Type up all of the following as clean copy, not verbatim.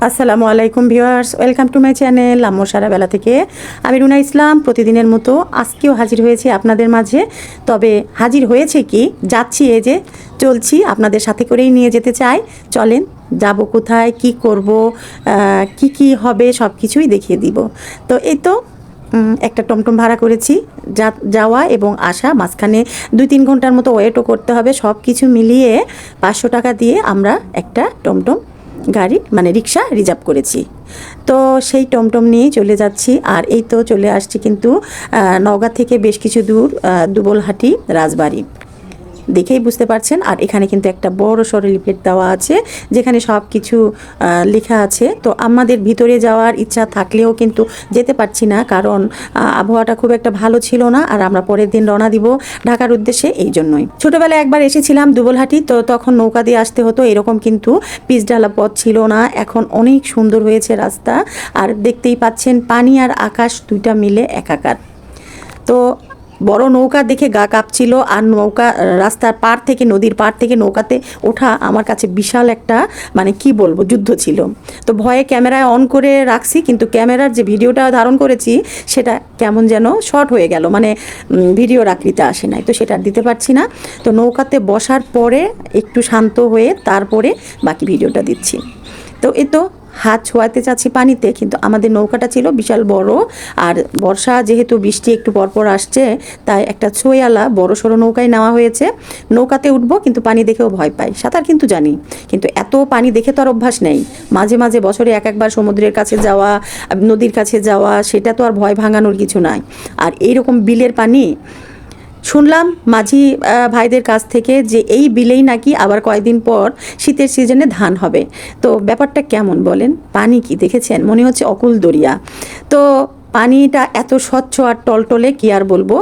আসসালামু আলাইকুম viewers, welcome to my channel আম্মুর সারা বেলা থেকে। আমি রুনা ইসলাম প্রতিদিনের মতো আজকেও হাজির হয়েছি আপনাদের মাঝে। তবে হাজির হয়েছে কি, যাচ্ছি, এই যে চলছি, আপনাদের সাথে করেই নিয়ে যেতে চাই। চলেন, যাব কোথায়, কি করব, কি কি হবে সব কিছুই দেখিয়ে দিব। তো এই তো একটা টমটম ভাড়া করেছি, যাওয়া এবং আসা, মাঝখানে 2-3 ঘন্টার মতো ওয়েটও করতে হবে। সব কিছু মিলিয়ে 500 টাকা দিয়ে আমরা একটা টমটম গাড়ি মানে রিক্সা রিজার্ভ করেছি। তো সেই টমটম নিয়েই চলে যাচ্ছি। আর এই তো চলে আসছি কিন্তু নওগাঁ থেকে বেশ কিছু দূর, দুবলহাটি রাজবাড়ি, দেখেই বুঝতে পারছেন। আর এখানে কিন্তু একটা বড় সড়ো লিফলেট দেওয়া আছে যেখানে সব কিছু লেখা আছে। তো আমাদের ভিতরে যাওয়ার ইচ্ছা থাকলেও কিন্তু যেতে পারছি না, কারণ আবহাওয়াটা খুব একটা ভালো ছিল না। আর আমরা পরের দিন রওনা দিব ঢাকার উদ্দেশ্যে। এই জন্যই ছোটোবেলায় একবার এসেছিলাম দুবলহাটি, তো তখন নৌকা দিয়ে আসতে হতো, এরকম কিন্তু পিচঢালা পথ ছিল না। এখন অনেক সুন্দর হয়েছে রাস্তা। আর দেখতেই পাচ্ছেন পানি আর আকাশ দুইটা মিলে একাকার। তো বড় নৌকা দেখে গা কাঁপছিল। আর নৌকা রাস্তার পার থেকে, নদীর পার থেকে নৌকাতে ওঠা আমার কাছে বিশাল একটা মানে কি বলবো যুদ্ধ ছিল। তো ভয়ে ক্যামেরায় অন করে রাখছি, কিন্তু ক্যামেরার যে ভিডিওটা ধারণ করেছি সেটা কেমন যেন শর্ট হয়ে গেল, মানে ভিডিওর আকৃতি আসে নাই, তো সেটা দিতে পারছি না। তো নৌকাতে বসার পরে একটু শান্ত হয়ে তারপরে বাকি ভিডিওটা দিচ্ছি। তো এই তো হাত ছোঁয়াতে চাচ্ছি পানিতে, কিন্তু আমাদের নৌকাটা ছিল বিশাল বড়। আর বর্ষা যেহেতু, বৃষ্টি একটু পরপর আসছে, তাই একটা ছোঁয়ালা বড় সড়ো নৌকায় নেওয়া হয়েছে। নৌকাতে উঠবো, কিন্তু পানি দেখেও ভয় পাই। সাঁতার কিন্তু জানি, কিন্তু এত পানি দেখে তো আর অভ্যাস নেই। মাঝে মাঝে বছরে একবার সমুদ্রের কাছে যাওয়া, নদীর কাছে যাওয়া, সেটা তো আর ভয় ভাঙানোর কিছু নাই। আর এইরকম বিলের পানি, শুনলাম মাঝি ভাইদের কাছ থেকে যে এই বিলেই নাকি আবার কয়েকদিন পর শীতের সিজনে ধান হবে। তো ব্যাপারটা কেমন বলেন? পানি কি দেখেছেন? মনে হচ্ছে অকুল দরিয়া। তো পানিটা এত স্বচ্ছ আর টলটলে, কি আর বলবো।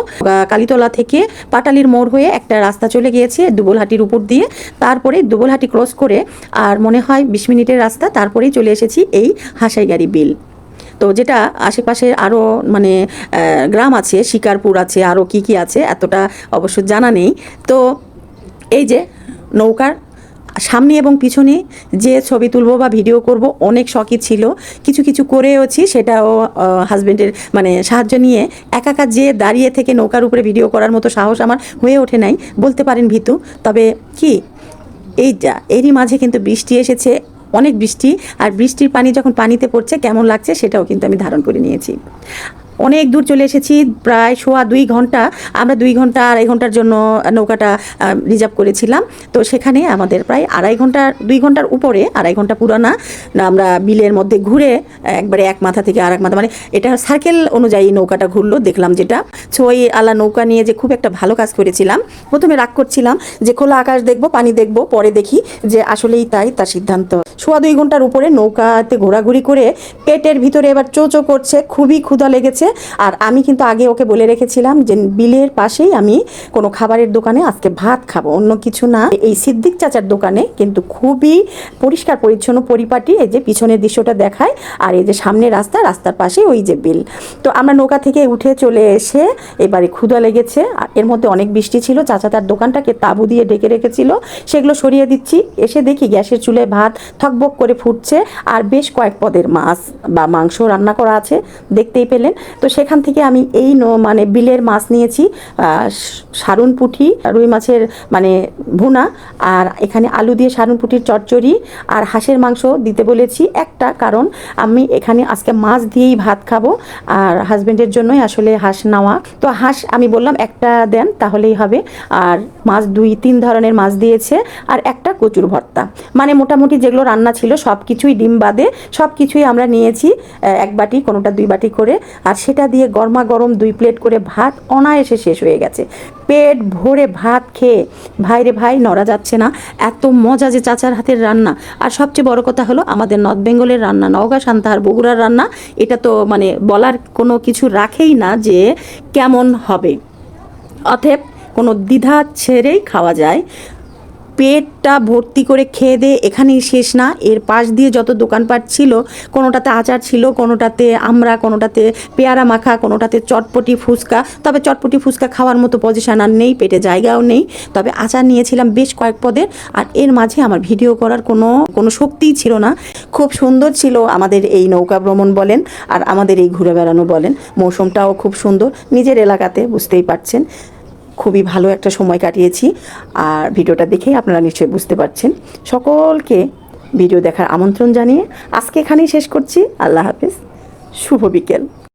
কালীতলা থেকে পাটালির মোড় হয়ে একটা রাস্তা চলে গিয়েছে দুবলহাটির উপর দিয়ে, তারপরে দুবলহাটি ক্রস করে আর মনে হয় 20 মিনিটের রাস্তা, তারপরেই চলে এসেছি এই হাসাইগাড়ি বিল। তো যেটা আশেপাশে আরও মানে গ্রাম আছে, শিকারপুর আছে, আরও কি কি আছে এতটা অবশ্য জানা নেই। তো এই যে নৌকার সামনে এবং পিছনে যে ছবি তুলবো বা ভিডিও করব অনেক শখই ছিল, কিছু কিছু করেওছি। সেটাও হাজব্যান্ডের মানে সাহায্য নিয়ে। একা একা যে দাঁড়িয়ে থেকে নৌকার উপরে ভিডিও করার মতো সাহস আমার হয়ে ওঠে নাই, বলতে পারেন ভীতু। তবে কি, এরই মাঝে কিন্তু বৃষ্টি এসেছে, অনেক বৃষ্টি। আর বৃষ্টির পানি যখন পানিতে পড়ছে কেমন লাগছে সেটাও কিন্তু আমি ধারণ করে নিয়েছি। অনেক দূর চলে এসেছি, প্রায় 2.25 ঘন্টা। আমরা 2 ঘন্টা 2.5 ঘন্টার জন্য নৌকাটা রিজার্ভ করেছিলাম। তো সেখানে আমাদের প্রায় 2 ঘন্টার উপরে, 2.5 ঘন্টা পুরানা আমরা বিলের মধ্যে ঘুরে একবারে এক মাথা থেকে আর এক মাথা, মানে এটা সার্কেল অনুযায়ী নৌকাটা ঘুরলো। দেখলাম যেটা ছই আলা নৌকা নিয়ে যে খুব একটা ভালো কাজ করেছিলাম। প্রথমে রাগ করছিলাম যে খোলা আকাশ দেখবো, পানি দেখবো, পরে দেখি যে আসলেই তাই, তার সিদ্ধান্ত। 2.25 ঘন্টার উপরে নৌকাতে ঘোরাঘুরি করে পেটের ভিতরে এবার চো চো করছে, খুবই ক্ষুধা লেগেছে। আর আমি কিন্তু আগে ওকে বলে রেখেছিলাম যে বিলের পাশেই আমি কোনো খাবারের দোকানে আজকে ভাত খাবো, অন্য কিছু না। এই সিদ্দিক চাচার দোকানে কিন্তু খুবই পরিষ্কার পরিচ্ছন্ন, পরিপাটি। এই যে পিছনের দৃশ্যটা দেখায়, আর এই যে সামনে রাস্তা, রাস্তার পাশে ওই যে বিল। তো আমরা নৌকা থেকে উঠে চলে এসে এবারে ক্ষুধা লেগেছে। আর এর মধ্যে অনেক বৃষ্টি ছিল, চাচা তার দোকানটাকে তাঁবু দিয়ে ডেকে রেখেছিল, সেগুলো সরিয়ে দিচ্ছি। এসে দেখি গ্যাসের চুলায় ভাত থকবক করে ফুটছে, আর বেশ কয়েক পদের মাছ বা মাংস রান্না করা আছে, দেখতেই পেলেন। তো সেখান থেকে আমি এই মানে বিলের মাছ নিয়েছি, সারুন পুঁটি, রুই মাছের মানে ভুনা, আর এখানে আলু দিয়ে সারুন পুঁটির চচ্চড়ি, আর হাঁসের মাংস দিতে বলেছি একটা, কারণ আমি এখানে আজকে মাছ দিয়েই ভাত খাবো। আর হাজব্যান্ডের জন্যই আসলে হাঁস নেওয়া। তো হাঁস আমি বললাম একটা দেন তাহলেই হবে। আর মাছ 2-3 ধরনের মাছ দিয়েছে, আর একটা কচুর ভর্তা। মানে মোটামুটি যেগুলো রান্না ছিল সব কিছুই, ডিম বাদে সব কিছুই আমরা নিয়েছি 1 বাটি, কোনোটা 2 বাটি করে। আর সেটা দিয়ে গরমা গরম 2 প্লেট করে ভাত অনায়াসে শেষ হয়ে গেছে। পেট ভরে ভাত খেয়ে ভাইরে ভাই নড়া যাচ্ছে না, এত মজা যে চাচার হাতের রান্না। আর সবচেয়ে বড় কথা হলো আমাদের নর্থ বেঙ্গলের রান্না, নওগাঁ, সান্তাহার, বগুড়ার রান্না, এটা তো মানে বলার কোনো কিছু রাখেই না যে কেমন হবে। অতএব কোনো দ্বিধা ছেড়েই খাওয়া যায়। পেটটা ভর্তি করে খেয়ে দিয়ে এখানেই শেষ না, এর পাশ দিয়ে যত দোকানপাট ছিল, কোনোটাতে আচার ছিল, কোনোটাতে আমরা, কোনোটাতে পেয়ারা মাখা, কোনোটাতে চটপটি ফুচকা। তবে চটপটি ফুচকা খাওয়ার মতো পজিশন আর নেই, পেটে জায়গাও নেই। তবে আচার নিয়েছিলাম বেশ কয়েক পদের, আর এর মাঝে আমার ভিডিও করার কোনো শক্তিই ছিল না। খুব সুন্দর ছিল আমাদের এই নৌকা ভ্রমণ বলেন আর আমাদের এই ঘুরে বেড়ানো বলেন, মৌসুমটাও খুব সুন্দর, নিজের এলাকাতে, বুঝতেই পারছেন। খুবই ভালো একটা সময় কাটিয়েছি, আর ভিডিওটা দেখেই আপনারা নিশ্চয়ই বুঝতে পারছেন। সকলকে ভিডিও দেখার আমন্ত্রণ জানিয়ে আজকে এখানেই শেষ করছি। আল্লাহ হাফেজ, শুভ বিকেল।